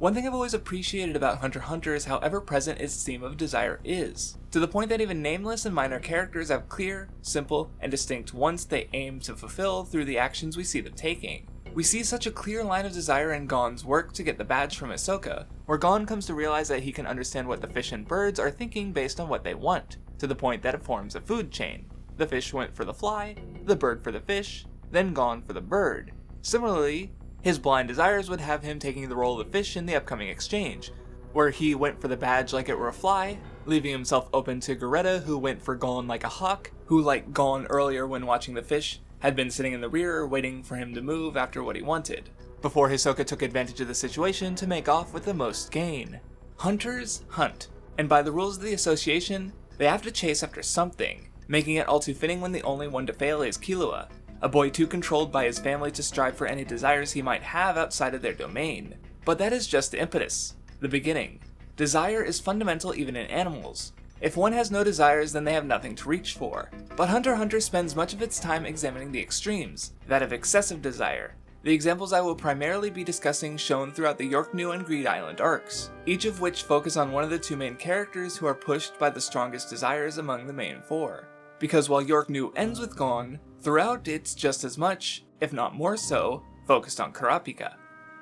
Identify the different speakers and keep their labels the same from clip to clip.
Speaker 1: One thing I've always appreciated about Hunter x Hunter is how ever-present its theme of desire is, to the point that even nameless and minor characters have clear, simple, and distinct wants they aim to fulfill through the actions we see them taking. We see such a clear line of desire in Gon's work to get the badge from Hisoka, where Gon comes to realize that he can understand what the fish and birds are thinking based on what they want, to the point that it forms a food chain. The fish went for the fly, the bird for the fish, then Gon for the bird. Similarly, his blind desires would have him taking the role of the fish in the upcoming exchange, where he went for the badge like it were a fly, leaving himself open to Garetta, who went for Gon like a hawk, who, like Gon earlier when watching the fish, had been sitting in the rear waiting for him to move after what he wanted, before Hisoka took advantage of the situation to make off with the most gain. Hunters hunt, and by the rules of the association, they have to chase after something, making it all too fitting when the only one to fail is Killua, a boy too controlled by his family to strive for any desires he might have outside of their domain. But that is just the impetus, the beginning. Desire is fundamental even in animals. If one has no desires, then they have nothing to reach for. But Hunter x Hunter spends much of its time examining the extremes, that of excessive desire. The examples I will primarily be discussing shown throughout the Yorknew and Greed Island arcs, each of which focus on one of the two main characters who are pushed by the strongest desires among the main four. Because while Yorknew ends with Gon, throughout it's just as much, if not more so, focused on Kurapika.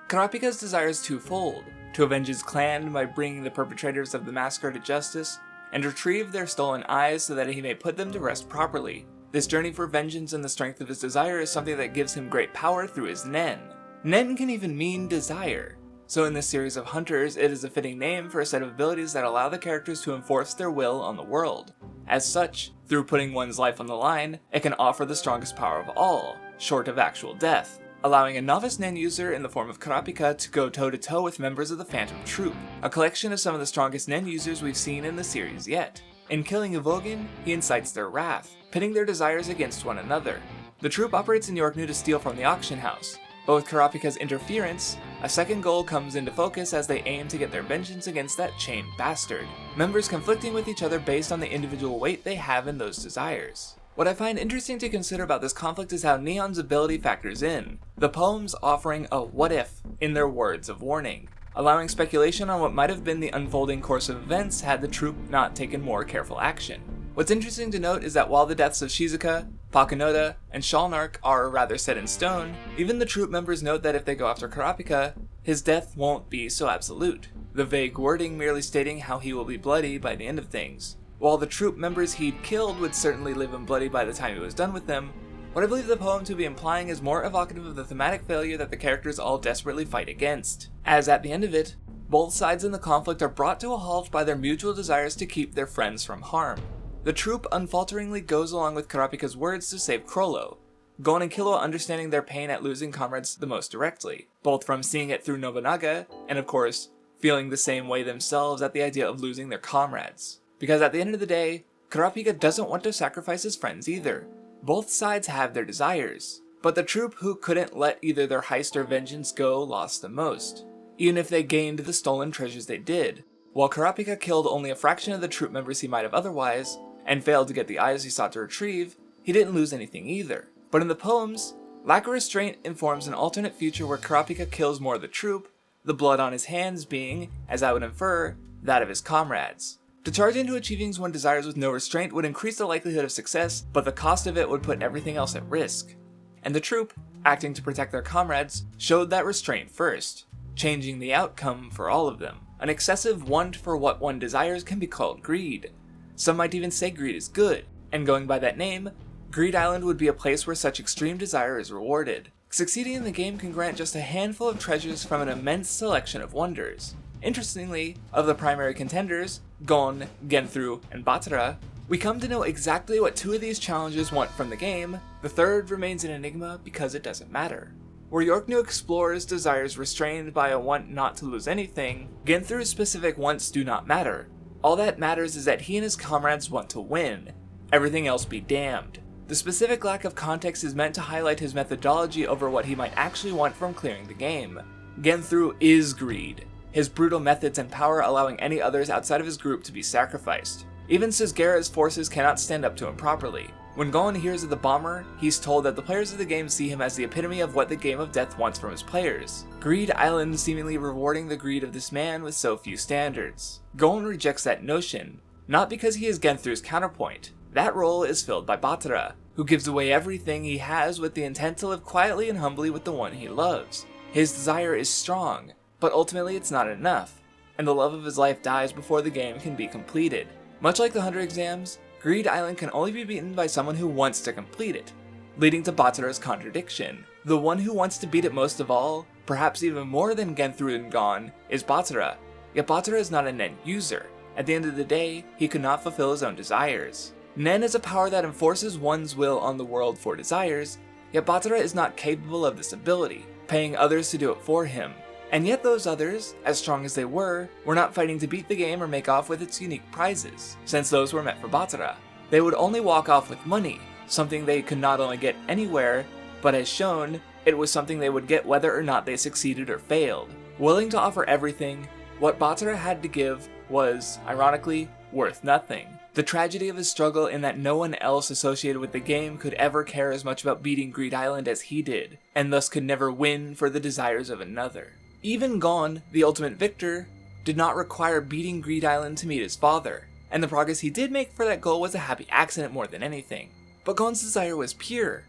Speaker 1: Kurapika's desire is twofold: to avenge his clan by bringing the perpetrators of the massacre to justice, and retrieve their stolen eyes so that he may put them to rest properly. This journey for vengeance and the strength of his desire is something that gives him great power through his Nen. Nen can even mean desire. So in this series of hunters, it is a fitting name for a set of abilities that allow the characters to enforce their will on the world. As such, through putting one's life on the line, it can offer the strongest power of all, short of actual death, allowing a novice Nen user in the form of Kurapika to go toe-to-toe with members of the Phantom Troop, a collection of some of the strongest Nen users we've seen in the series yet. In killing Uvogin, he incites their wrath, pitting their desires against one another. The troop operates in Yorknew to steal from the auction house, but with Kurapika's interference, a second goal comes into focus as they aim to get their vengeance against that chained bastard, members conflicting with each other based on the individual weight they have in those desires. What I find interesting to consider about this conflict is how Neon's ability factors in, the poems offering a what if in their words of warning, allowing speculation on what might have been the unfolding course of events had the troop not taken more careful action. What's interesting to note is that while the deaths of Shizuka, Pakunoda, and Shalnark are rather set in stone, even the troop members note that if they go after Kurapika, his death won't be so absolute, the vague wording merely stating how he will be bloody by the end of things. While the troop members he'd killed would certainly leave him bloody by the time he was done with them, what I believe the poem to be implying is more evocative of the thematic failure that the characters all desperately fight against, as at the end of it, both sides in the conflict are brought to a halt by their mutual desires to keep their friends from harm. The troop unfalteringly goes along with Kurapika's words to save Crollo, Gon and Killua understanding their pain at losing comrades the most directly, both from seeing it through Nobunaga, and of course, feeling the same way themselves at the idea of losing their comrades. Because at the end of the day, Kurapika doesn't want to sacrifice his friends either. Both sides have their desires, but the troop who couldn't let either their heist or vengeance go lost the most, even if they gained the stolen treasures they did. While Kurapika killed only a fraction of the troop members he might have otherwise, and failed to get the eyes he sought to retrieve, he didn't lose anything either. But in the poems, lack of restraint informs an alternate future where Kurapika kills more of the troop, the blood on his hands being, as I would infer, that of his comrades. To charge into achieving one's desires with no restraint would increase the likelihood of success, but the cost of it would put everything else at risk. And the troop, acting to protect their comrades, showed that restraint first, changing the outcome for all of them. An excessive want for what one desires can be called greed. Some might even say greed is good, and going by that name, Greed Island would be a place where such extreme desire is rewarded. Succeeding in the game can grant just a handful of treasures from an immense selection of wonders. Interestingly, of the primary contenders, Gon, Genthru, and Batra, we come to know exactly what two of these challenges want from the game. The third remains an enigma because it doesn't matter. Where Yorknew explores desires restrained by a want not to lose anything, Genthru's specific wants do not matter. All that matters is that he and his comrades want to win. Everything else be damned. The specific lack of context is meant to highlight his methodology over what he might actually want from clearing the game. Genthru is greed, his brutal methods and power allowing any others outside of his group to be sacrificed. Even Sisgera's forces cannot stand up to him properly. When Gon hears of the bomber, he's told that the players of the game see him as the epitome of what the game of death wants from its players. Greed Island seemingly rewarding the greed of this man with so few standards. Gon rejects that notion, not because he is Genthru's counterpoint. That role is filled by Batra, who gives away everything he has with the intent to live quietly and humbly with the one he loves. His desire is strong, but ultimately it's not enough, and the love of his life dies before the game can be completed. Much like the 100 exams, Greed Island can only be beaten by someone who wants to complete it, leading to Batra's contradiction. The one who wants to beat it most of all, perhaps even more than Genthru and Gon, is Batra. Yet Batra is not a Nen user. At the end of the day, he could not fulfill his own desires. Nen is a power that enforces one's will on the world for desires, yet Batra is not capable of this ability, paying others to do it for him. And yet those others, as strong as they were not fighting to beat the game or make off with its unique prizes, since those were meant for Batra. They would only walk off with money, something they could not only get anywhere, but as shown, it was something they would get whether or not they succeeded or failed. Willing to offer everything, what Batra had to give was, ironically, worth nothing. The tragedy of his struggle in that no one else associated with the game could ever care as much about beating Greed Island as he did, and thus could never win for the desires of another. Even Gon, the ultimate victor, did not require beating Greed Island to meet his father, and the progress he did make for that goal was a happy accident more than anything. But Gon's desire was pure,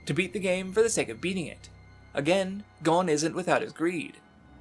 Speaker 1: to beat the game for the sake of beating it. Again, Gon isn't without his greed,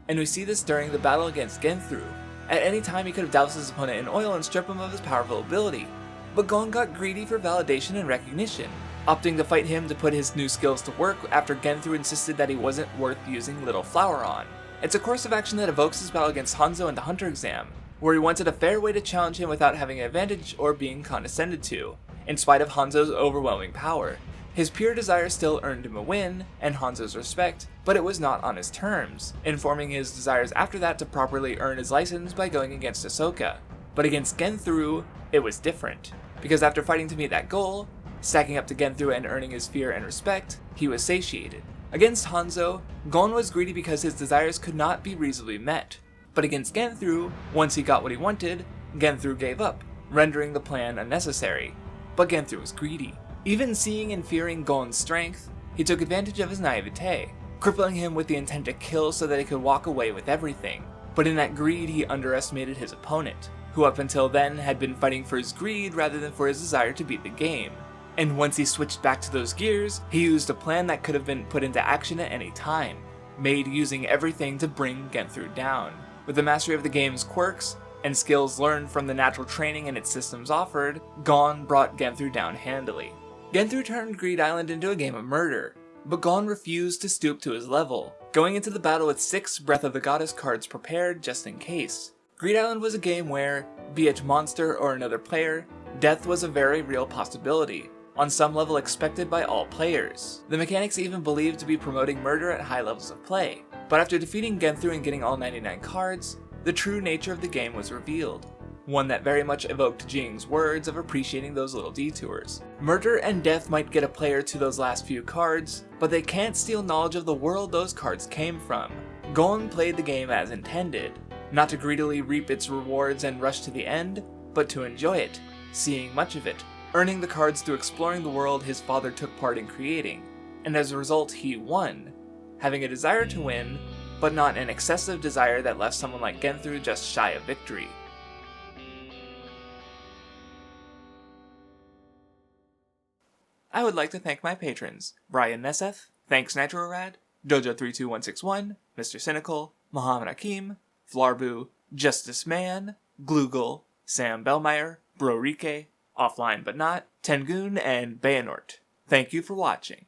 Speaker 1: and we see this during the battle against Genthru. At any time he could have doused his opponent in oil and strip him of his powerful ability, but Gon got greedy for validation and recognition, opting to fight him to put his new skills to work after Genthru insisted that he wasn't worth using Little Flower on. It's a course of action that evokes his battle against Hanzo in the Hunter exam, where he wanted a fair way to challenge him without having an advantage or being condescended to, in spite of Hanzo's overwhelming power. His pure desire still earned him a win, and Hanzo's respect, but it was not on his terms, informing his desires after that to properly earn his license by going against Ahsoka. But against Genthru, it was different, because after fighting to meet that goal, stacking up to Genthru and earning his fear and respect, he was satiated. Against Hanzo, Gon was greedy because his desires could not be reasonably met. But against Genthru, once he got what he wanted, Genthru gave up, rendering the plan unnecessary. But Genthru was greedy. Even seeing and fearing Gon's strength, he took advantage of his naivete, crippling him with the intent to kill so that he could walk away with everything. But in that greed, he underestimated his opponent, who up until then had been fighting for his greed rather than for his desire to beat the game. And once he switched back to those gears, he used a plan that could have been put into action at any time, made using everything to bring Genthru down. With the mastery of the game's quirks, and skills learned from the natural training and its systems offered, Gon brought Genthru down handily. Genthru turned Greed Island into a game of murder, but Gon refused to stoop to his level, going into the battle with 6 Breath of the Goddess cards prepared just in case. Greed Island was a game where, be it monster or another player, death was a very real possibility, on some level expected by all players. The mechanics even believed to be promoting murder at high levels of play, but after defeating Genthru and getting all 99 cards, the true nature of the game was revealed, one that very much evoked Jing's words of appreciating those little detours. Murder and death might get a player to those last few cards, but they can't steal knowledge of the world those cards came from. Gon played the game as intended, not to greedily reap its rewards and rush to the end, but to enjoy it, seeing much of it, earning the cards through exploring the world his father took part in creating, and as a result he won, having a desire to win, but not an excessive desire that left someone like Genthru just shy of victory. I would like to thank my patrons, Brian Nesseth, Thanks Nitrorad, Dojo32161, Mr. Cynical, Muhammad Akeem, Flarbu, Justice Man, Gloogle, Sam Bellmeyer, Brorike, Offline But Not, Tengoon, and Bayanort. Thank you for watching.